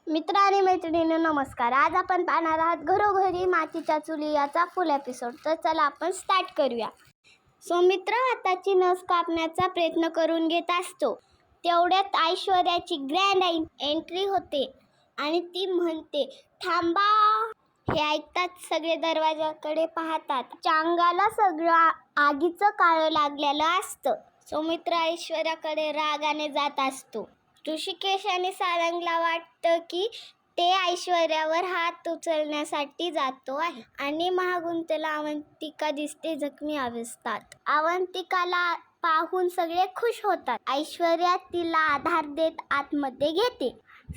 मित्र आणि मैत्रिणींनो नमस्कार. आज आपण पाहणार आहात घरोघरी मातीच्या चुली याचा फुल एपिसोड. तर चला आपण स्टार्ट करूया. मित्र हाताची नस कापण्याचा प्रयत्न करून घेत असतो. तेवढ्यात ऐश्वर्याची ग्रँड एंट्री होते आणि ती म्हणते, थांबा. हे ऐकतात सगळे दरवाजाकडे पाहतात. चांगाला सगळं आगीचं काळं लागलेलं असतं. मित्र ऐश्वर्याकडे रागाने जात असतो. ऋषिकेश आणि सारंगला वाटतं की ते ऐश्वर्यावर हात उचलण्यासाठी जातो आहे आणि मागून त्याला अवंतिका दिसते जखमी अवस्थेत. अवंतिकाला पाहून सगळे खुश होतात. ऐश्वर्या तिला आधार देत आतमध्ये घेते.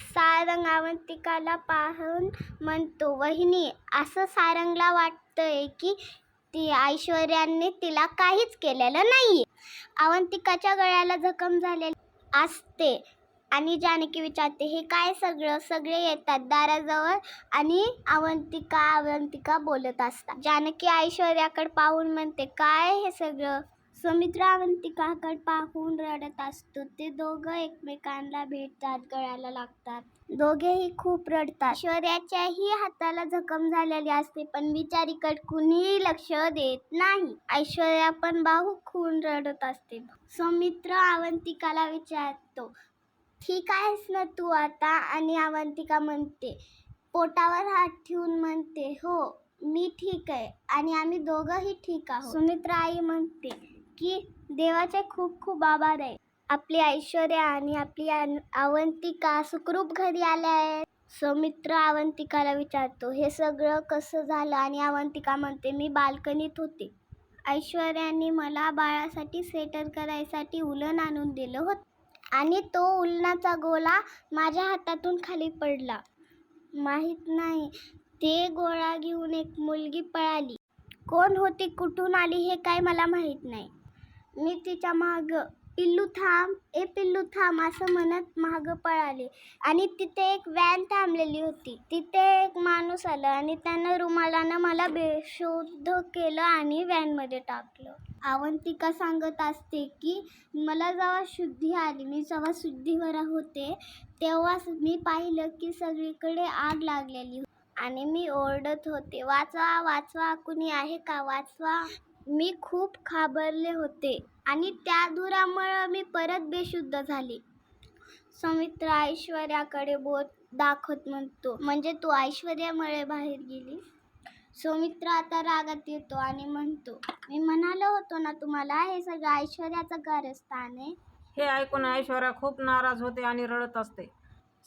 सारंग अवंतिकाला पाहून म्हणतो, वहिनी. असं सारंगला वाटतंय की ती ऐश्वर्याने तिला काहीच केलेलं नाहीये. अवंतिकाच्या गळ्याला जखम झालेली असते आणि जानकी विचारते, हे काय सगळे येतात दाराजवळ आणि अवंतिका बोलत असतात. जानकी ऐश्वर्याकडे पाहून म्हणते, काय हे सगळं? मित्र अवंतिकाकडे पाहून रडत असतो. ते दोघं एकमेकांना भेटतात, गळ्याला लागतात. दोघेही खूप रडतात. ऐश्वर्याच्याही हाताला जखम झालेली असते पण बिचारीकडे कुणीही लक्ष देत नाही. ऐश्वर्या पण खून रडत असते. मित्र अवंतिकाला विचारतो, ठीक आहेस ना तू आता? आणि अवंतिका म्हणते, पोटावर हात ठेवून म्हणते, हो मी ठीक आहे आणि आम्ही दोघंही ठीक आहोत. सुमित्रा आई म्हणते की देवाचे खूप खूप आभार आहे. आपली ऐश्वर्या आणि आपली अवंतिका सुखरूप घरी आल्या आहेत. मित्र अवंतिकाला विचारतो, हे सगळं कसं झालं? आणि अवंतिका म्हणते, मी बाल्कनीत होते. ऐश्वर्याने मला बाळासाठी स्वेटर करायसाठी उलन आणून दिलं होतं आणि तो उलनाचा गोळा माझ्या हातातून खाली पडला. माहीत नाही, ते गोळा घेऊन एक मुलगी पळाली. कोण होती, कुठून आली हे काय मला माहीत नाही. मी तिच्या मागं पिल्लू थांब असं म्हणत मागं पळाले आणि तिथे एक व्हॅन थांबलेली होती. तिथे एक माणूस आला आणि त्यानं रुमालानं मला बेशुद्ध केलं आणि व्हॅनमध्ये टाकलं. अवंतिका सांगत असते की मला जेव्हा शुद्धी आली, मी जेव्हा शुद्धीवर होते तेव्हा मी पाहिलं की सगळीकडे आग लागलेली होती आणि मी ओरडत होते, वाचवा वाचवा, कुणी आहे का, वाचवा. मी खूप घाबरले होते आणि त्या धुरामुळे मी परत बेशुद्ध झाले. मित्र ऐश्वर्याकडे बोट दाखवत म्हणतो, म्हणजे तू ऐश्वर्यामुळे बाहेर गेली? मित्र आता रागात येतो आणि म्हणतो, मी म्हणालो होतो ना तुम्हाला, हे सगळं ऐश्वर्याचं कारस्थान आहे. हे ऐकून ऐश्वर्या खूप नाराज होते आणि रडत असते.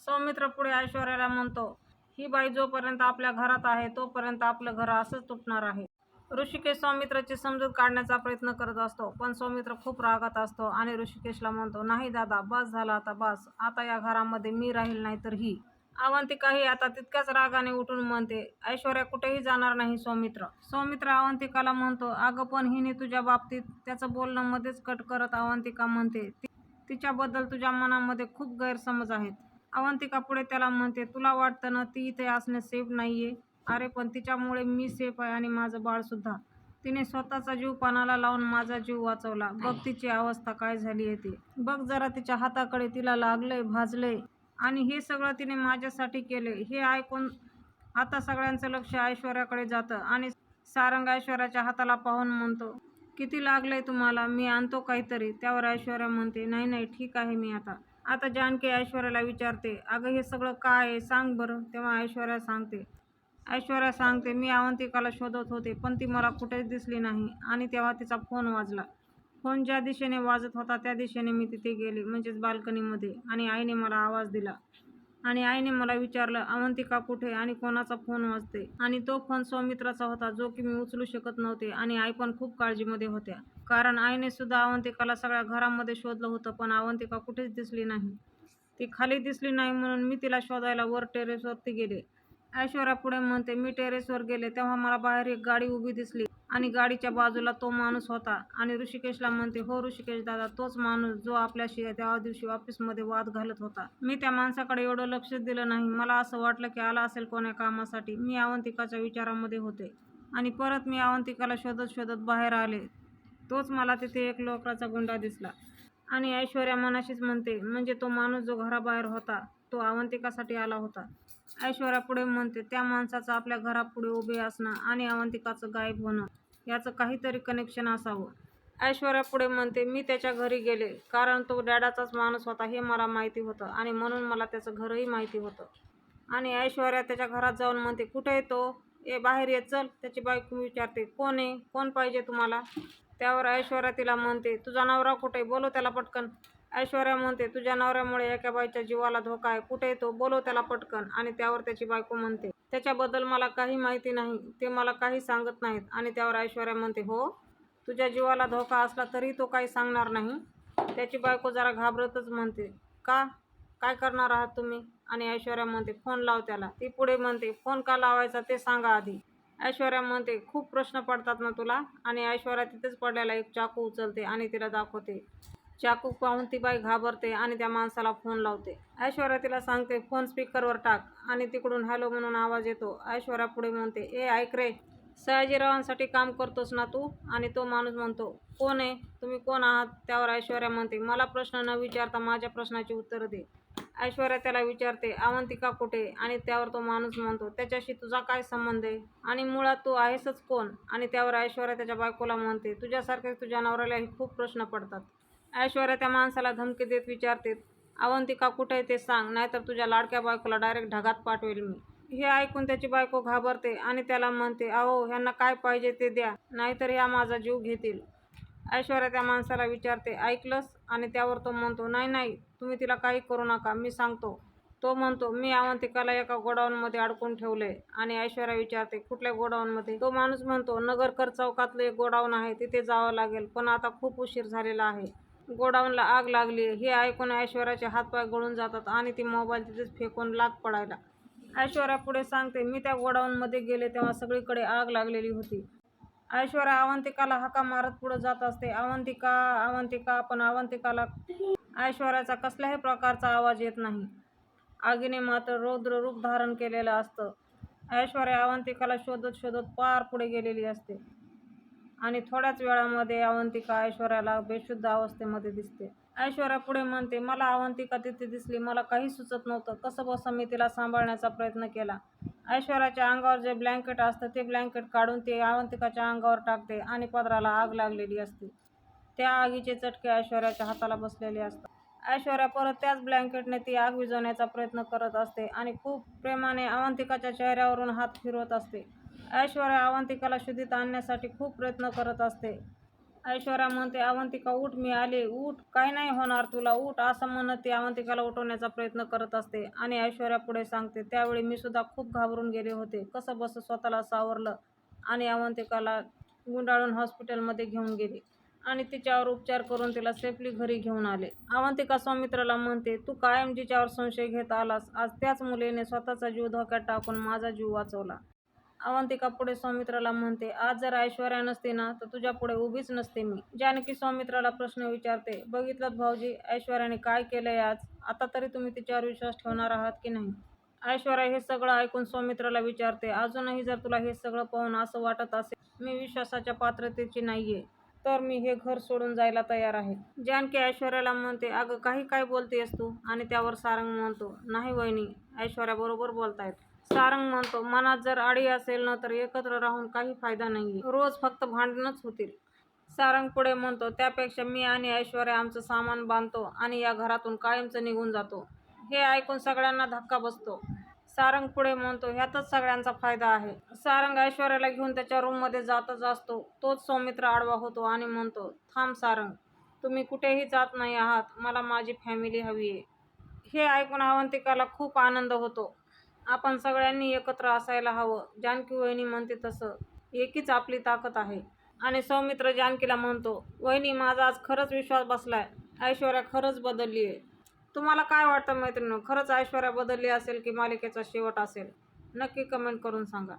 सौमित्र पुढे ऐश्वर्याला म्हणतो, ही बाई जोपर्यंत आपल्या घरात आहे तोपर्यंत आपलं घर असंच तुटणार आहे. ऋषिकेश सौमित्राची समजूत काढण्याचा प्रयत्न करत असतो पण सौमित्र खूप रागात असतो आणि ऋषिकेशला म्हणतो, नाही दादा, बस झालं आता, बस. आता या घरामध्ये मी राहील नाही तर ही. अवंतिकाही आता तितक्याच रागाने उठून म्हणते, ऐश्वर्या कुठेही जाणार नाही सौमित्र अवंतिकाला म्हणतो, अगं पण हिने तुझ्या बाबतीत. त्याचं बोलणं मध्येच कट करत अवंतिका म्हणते, तिच्याबद्दल तुझ्या मनामध्ये खूप गैरसमज आहेत. अवंतिका पुढे त्याला म्हणते, तुला वाटतं ना ती इथे असणे सेफ नाहीये? अरे पण तिच्यामुळे मी सेफ आहे आणि माझं बाळ सुद्धा. तिने स्वतःचा जीव पणाला लावून माझा जीव वाचवला. बघ तिची अवस्था काय झाली आहे ती. बघ जरा तिच्या हाताकडे, तिला लागलंय, भाजलंय आणि हे सगळं तिने माझ्यासाठी केले. हे ऐकून आता सगळ्यांचं लक्ष ऐश्वर्याकडे जातं आणि सारंग ऐश्वर्याच्या हाताला पाहून म्हणतो, किती लागलंय तुम्हाला? मी आणतो काहीतरी. त्यावर ऐश्वर्या म्हणते, नाही ठीक आहे मी आता जानकी ऐश्वर्याला विचारते, अगं हे सगळं काय आहे सांग बरं. तेव्हा ऐश्वर्या सांगते, मी अवंतिकाला शोधत होते पण ती मला कुठेच दिसली नाही आणि तेव्हा तिचा फोन वाजला. फोन ज्या दिशेने वाजत होता त्या दिशेने मी तिथे गेले, म्हणजेच बाल्कनीमध्ये, आणि आईने मला आवाज दिला आणि आईने मला विचारलं, अवंतिका कुठे आणि कोणाचा फोन वाजते? आणि तो फोन सौमित्राचा होता, जो की मी उचलू शकत नव्हते. आणि आई पण खूप काळजीमध्ये होत्या कारण आईने सुद्धा अवंतिकाला सगळ्या घरामध्ये शोधलं होतं पण अवंतिका कुठेच दिसली नाही. ती खाली दिसली नाही म्हणून मी तिला शोधायला वर टेरेसवरती गेले. ऐश्वर्या पुढे म्हणते, मी टेरेसवर गेले तेव्हा मला बाहेर एक गाडी उभी दिसली आणि गाडीच्या बाजूला तो माणूस होता. आणि ऋषिकेशला म्हणते, हो ऋषिकेश दादा, तोच माणूस जो आपल्याशी त्या दिवशी ऑफिसमध्ये वाद घालत होता. मी त्या माणसाकडे एवढं लक्ष दिलं नाही. मला असं वाटलं की आला असेल कोण्या कामासाठी. मी अवंतिकाच्या विचारामध्ये होते आणि परत मी अवंतिकाला शोधत बाहेर आले. तोच मला तिथे एक लोकराचा गुंडा दिसला. आणि ऐश्वर्या मनाशीच म्हणते, म्हणजे तो माणूस जो घराबाहेर होता तो अवंतिकासाठी आला होता. ऐश्वर्या पुढे म्हणते त्या माणसाचं आपल्या घरापुढे उभे असणं आणि अवंतिकाचं गायब होणं याचं काहीतरी कनेक्शन असावं. ऐश्वर्या पुढे म्हणते मी त्याच्या घरी गेले कारण तो डॅडाचाच माणूस होता हे मला माहिती होतं आणि म्हणून मला त्याचं घरही माहिती होतं. आणि ऐश्वर्या त्याच्या घरात जाऊन म्हणते कुठे आहे तो? बाहेर ये चल. त्याची बायको विचारते कोण आहे? कोण पाहिजे तुम्हाला? त्यावर ऐश्वर्या तिला म्हणते तुझा नवरा कुठे? बोलव त्याला पटकन. ऐश्वर्या म्हणते तुझ्या नवऱ्यामुळे एका बाईच्या जीवाला धोका आहे. कुठे तो? बोलव त्याला पटकन. आणि त्यावर त्याची बायको म्हणते त्याच्याबद्दल मला काही माहिती नाही, ते मला काही सांगत नाहीत. आणि त्यावर ऐश्वर्या म्हणते हो, तुझ्या जीवाला धोका असला तरी तो काही सांगणार नाही. त्याची बायको जरा घाबरतच म्हणते का? काय करणार आहात तुम्ही? आणि ऐश्वर्या म्हणते फोन लाव त्याला. ती पुढे म्हणते फोन का लावायचा ते सांगा आधी. ऐश्वर्या म्हणते खूप प्रश्न पडतात ना तुला? आणि ऐश्वर्या तिथेच पडलेला एक चाकू उचलते आणि तिला दाखवते. चाकू पाहून ती बाई घाबरते आणि त्या माणसाला फोन लावते. ऐश्वर्या तिला सांगते फोन स्पीकरवर टाक. आणि तिकडून हॅलो म्हणून आवाज येतो. ऐश्वर्या पुढे म्हणते ऐक रे, सयाजीरावांसाठी काम करतोस ना तू? आणि तो माणूस म्हणतो कोण आहे? तुम्ही कोण आहात? त्यावर ऐश्वर्या म्हणते मला प्रश्न न विचारता माझ्या प्रश्नाची उत्तर दे. ऐश्वर्या त्याला विचारते अवंतिका कुठे? आणि त्यावर तो माणूस म्हणतो त्याच्याशी तुझा काय संबंध आहे? आणि मुळात तू आहेसच कोण? आणि त्यावर ऐश्वर्या त्याच्या बायकोला म्हणते तुझ्यासारखे तुझ्या नवऱ्यालाही खूप प्रश्न पडतात. ऐश्वर्या त्या माणसाला धमकी देत विचारते अवंतिका कुठे आहे ते सांग, नाहीतर तुझ्या लाडक्या बायकोला डायरेक्ट ढगात पाठवेल मी. हे ऐकून त्याची बायको घाबरते आणि त्याला म्हणते अहो ह्यांना काय पाहिजे ते द्या, नाहीतर ह्या माझा जीव घेतील. ऐश्वर्या त्या माणसाला विचारते ऐकलंस? आणि त्यावर तो म्हणतो नाही नाही, तुम्ही तिला काही करू नका, मी सांगतो. तो म्हणतो मी अवंतिकाला एका गोडाऊनमध्ये अडकून ठेवले. आणि ऐश्वर्या विचारते कुठल्या गोडाऊनमध्ये? तो माणूस म्हणतो नगरकर चौकातलं एक गोडाऊन आहे, तिथे जावं लागेल, पण आता खूप उशीर झालेला आहे. गोडाऊनला आग लागली. हे ऐकून ऐश्वर्याचे हातपाय गळून जातात आणि ती मोबाईल तिथेच फेकून लाग पडायला. ऐश्वर्या पुढे सांगते मी त्या गोडाऊनमध्ये गेले तेव्हा सगळीकडे आग लागलेली होती. ऐश्वर्या अवंतिकाला हाका मारत पुढे जात असते अवंतिका अवंतिका, पण अवंतिकाला ऐश्वर्याचा कसल्याही प्रकारचा आवाज येत नाही. आगीने मात्र रौद्र रूप धारण केलेलं असतं. ऐश्वर्या अवंतिकाला शोधत शोधत पार पुढे गेलेली असते आणि थोड्याच वेळामध्ये अवंतिका ऐश्वर्याला बेशुद्ध अवस्थेमध्ये दिसते. ऐश्वर्या पुढे म्हणते मला अवंतिका तिथे दिसली, मला काही सुचत नव्हतं. कसं बसं मी तिला सांभाळण्याचा प्रयत्न केला. ऐश्वर्याच्या अंगावर जे ब्लँकेट असतं ते ब्लँकेट काढून ते अवंतिकाच्या अंगावर टाकते आणि पदराला आग लागलेली असते. त्या आगीचे चटके ऐश्वर्याच्या हाताला बसलेले असतात. ऐश्वर्या परत त्याच ब्लँकेटने ती आग विझवण्याचा प्रयत्न करत असते आणि खूप प्रेमाने अवंतिकाच्या चेहऱ्यावरून हात फिरवत असते. ऐश्वर्या अवंतिकाला शुद्धीत आणण्यासाठी खूप प्रयत्न करत असते. ऐश्वर्या म्हणते अवंतिका उठ, मी आले, उठ, काही नाही होणार तुला, उठ, असं म्हणत ती अवंतिकाला उठवण्याचा प्रयत्न करत असते. आणि ऐश्वर्या पुढे सांगते त्यावेळी मी सुद्धा खूप घाबरून गेले होते. कसं बसं स्वतःला सावरलं आणि अवंतिकाला गुंडाळून हॉस्पिटलमध्ये घेऊन गेले आणि तिच्यावर उपचार करून तिला सेफली घरी घेऊन आले. अवंतिका सौमित्राला म्हणते तू कायम जिच्यावर संशय घेत आलास, आज त्याच मुलीने स्वतःचा जीव धोक्यात टाकून माझा जीव वाचवला. अवंतिका पुढे सौमित्राला म्हणते आज जर ऐश्वर्या नसती ना तर तुझ्या पुढे उभीच नसते मी. जानकी सौमित्राला प्रश्न विचारते बघितलं भाऊजी, ऐश्वर्याने काय केलंय आज? आता तरी तुम्ही तिच्यावर विश्वास ठेवणार आहात की नाही? ऐश्वर्या हे सगळं ऐकून सौमित्राला विचारते अजूनही जर तुला हे सगळं पाहून असं वाटत असेल मी विश्वासाच्या पात्रतेची नाहीये तर मी हे घर सोडून जायला तयार आहे. जानकी ऐश्वर्याला म्हणते अगं काही काय बोलतेस तू? आणि त्यावर सारंग म्हणतो नाही वहिनी, ऐश्वर्या बरोबर बोलतायत. सारंग म्हणतो मनात जर आडी असेल ना तर एकत्र राहून काही फायदा नाहीये, रोज फक्त भांडणच होतील. सारंग पुढे म्हणतो त्यापेक्षा मी आणि ऐश्वर्या आमचं सामान बांधतो आणि या घरातून कायमचं निघून जातो. हे ऐकून सगळ्यांना धक्का बसतो. सारंग पुढे म्हणतो ह्यातच सगळ्यांचा फायदा आहे. सारंग ऐश्वर्याला घेऊन त्याच्या रूममध्ये जातच असतो. तोच सौमित्र आडवा होतो आणि म्हणतो थांब सारंग, तुम्ही कुठेही जात नाही आहात, मला माझी फॅमिली हवी आहे. हे ऐकून अवंतिकाला खूप आनंद होतो. आपण सगळ्यांनी एकत्र असायला हवं. जानकी वहिनी म्हणते तसं एकीच आपली ताकद आहे. आणि सौमित्र जानकीला म्हणतो वहिनी माझा आज खरंच विश्वास बसलाय, ऐश्वर्या खरंच बदलली आहे. तुम्हाला काय वाटतं मैत्रिणी, खरंच ऐश्वर्या बदलली असेल की मालिकेचा शेवट असेल? नक्की कमेंट करून सांगा.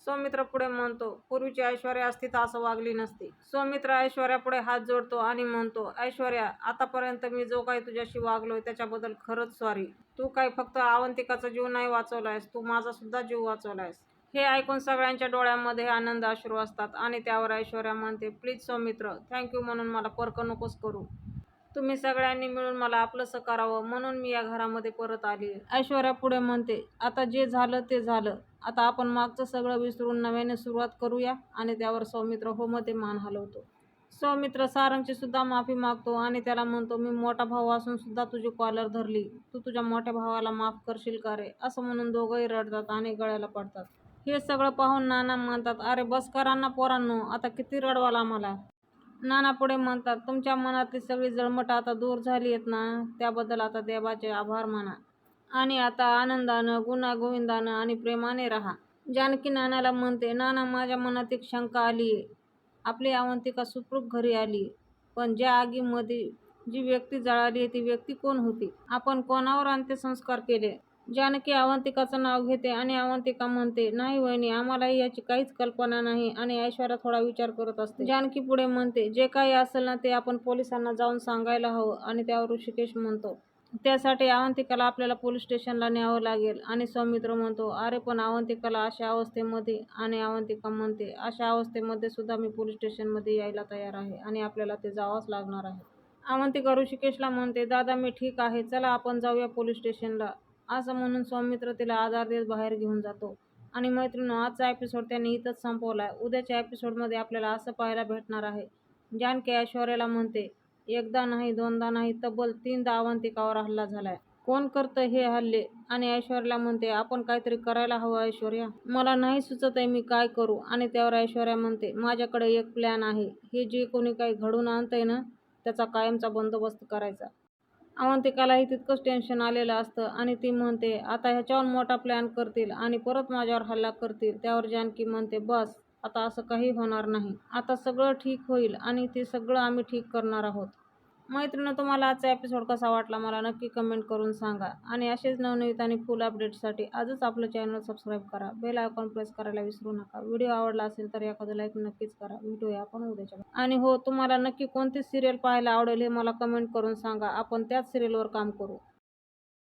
सौमित्र पुढे म्हणतो पूर्वीची ऐश्वर्या असती तर असं वागली नसती. सौमित्र ऐश्वर्या पुढे हात जोडतो आणि म्हणतो ऐश्वर्या आतापर्यंत मी जो काही तुझ्याशी वागलोय त्याच्याबद्दल खरंच सॉरी. तू काही फक्त अवंतिकाचा जीव नाही वाचवलायस, तू माझा सुद्धा जीव वाचवलायस. हे ऐकून सगळ्यांच्या डोळ्यामध्ये आनंद अश्रू असतात आणि त्यावर ऐश्वर्या म्हणते प्लीज सौमित्र, थँक्यू म्हणून मला परक नकोस करू. तुम्ही सगळ्यांनी मिळून मला आपलंसं करावं म्हणून मी या घरामध्ये परत आली. ऐश्वर्या पुढे म्हणते, आता जे झालं ते झालं. आता आपण मागचं सगळं विसरून नव्याने सुरुवात करूया. आणि त्यावर सौमित्र हो मध्ये मान हलवतो. सौमित्र सारंगची सुद्धा माफी मागतो आणि त्याला म्हणतो, मी मोठा भाऊ असून सुद्धा तुझी कॉलर धरली. तू तुझ्या मोठ्या भावाला माफ करशील का रे? असं म्हणून दोघंही रडतात आणि गळ्याला पडतात. हे सगळं पाहून नाना म्हणतात, अरे बस करा ना पोरांनो, आता किती रडवाल आम्हाला. नाना पुढे म्हणतात, तुमच्या मनातली सगळी जळमट आता दूर झाली आहेत ना, त्याबद्दल आता देवाचे आभार माना. आणि आता आनंदानं, गुण्यागोविंदानं आणि प्रेमाने राहा. जानकी नानाला म्हणते, नाना माझ्या मनात एक शंका आली आहे. आपली अवंतिका सुखरूप घरी आली, पण ज्या आगीमध्ये जी व्यक्ती जळाली आहे ती व्यक्ती कोण होती? आपण कोणावर अंत्यसंस्कार केले? जानकी अवंतिकाचं नाव घेते आणि अवंतिका म्हणते, नाही वहिनी, आम्हालाही याची काहीच कल्पना नाही. आणि ऐश्वर्या थोडा विचार करत असते. जानकी पुढे म्हणते, जे काही असेल ना ते आपण पोलिसांना जाऊन सांगायला हवं. आणि त्यावर ऋषिकेश म्हणतो, त्यासाठी अवंतिकाला आपल्याला पोलीस स्टेशनला न्यावं लागेल. आणि सौमित्र म्हणतो, अरे पण अवंतिकाला अशा अवस्थेमध्ये. आणि अवंतिका म्हणते, अशा अवस्थेमध्ये सुद्धा मी पोलीस स्टेशनमध्ये यायला तयार आहे आणि आपल्याला ते जावंच लागणार आहे. अवंतिका ऋषिकेशला म्हणते, दादा मी ठीक आहे, चला आपण जाऊया पोलीस स्टेशनला. असं म्हणून सौमित्र तिला आधार देत बाहेर घेऊन जातो. आणि मैत्रिणींनो, आजचा एपिसोड त्यांनी इथंच संपवलाय. उद्याच्या एपिसोडमध्ये आपल्याला असं पाहायला भेटणार आहे, जानकी ऐश्वर्याला म्हणते, एकदा नाही दोनदा नाही तब्बल 3दा अवंतिकावर हल्ला झालाय. कोण करतं हे हल्ले? आणि ऐश्वर्याला म्हणते, आपण काहीतरी करायला हवं ऐश्वर्या, मला नाही सुचत आहे मी काय करू. आणि त्यावर ऐश्वर्या म्हणते, माझ्याकडे एक प्लॅन आहे. हे जे कोणी काही घडून आणतंय ना त्याचा कायमचा बंदोबस्त करायचा. अवंतिकालाही तितकंच टेन्शन आलेलं असतं आणि ती म्हणते, आता ह्याच्यावर मोठा प्लॅन करतील आणि परत माझ्यावर हल्ला करतील. त्यावर जानकी म्हणते, बस आता असं काही होणार नाही. आता सगळं ठीक होईल आणि ते सगळं आम्ही ठीक करणार आहोत. मैत्रिणी, तुम्हाला आजचा एपिसोड कसा वाटला मला नक्की कमेंट करून सांगा. आणि असेच नवनवीन आणि फुल अपडेट्ससाठी आजच आपलं चॅनल सबस्क्राईब करा. बेल आयकॉन प्रेस करायला विसरू नका. व्हिडिओ आवडला असेल तर एखादं लाईक नक्कीच करा. भेटूया आपण उद्याच्या. आणि हो, तुम्हाला नक्की कोणती सिरियल पाहायला आवडेल हे मला कमेंट करून सांगा. आपण त्याच सिरियलवर काम करू.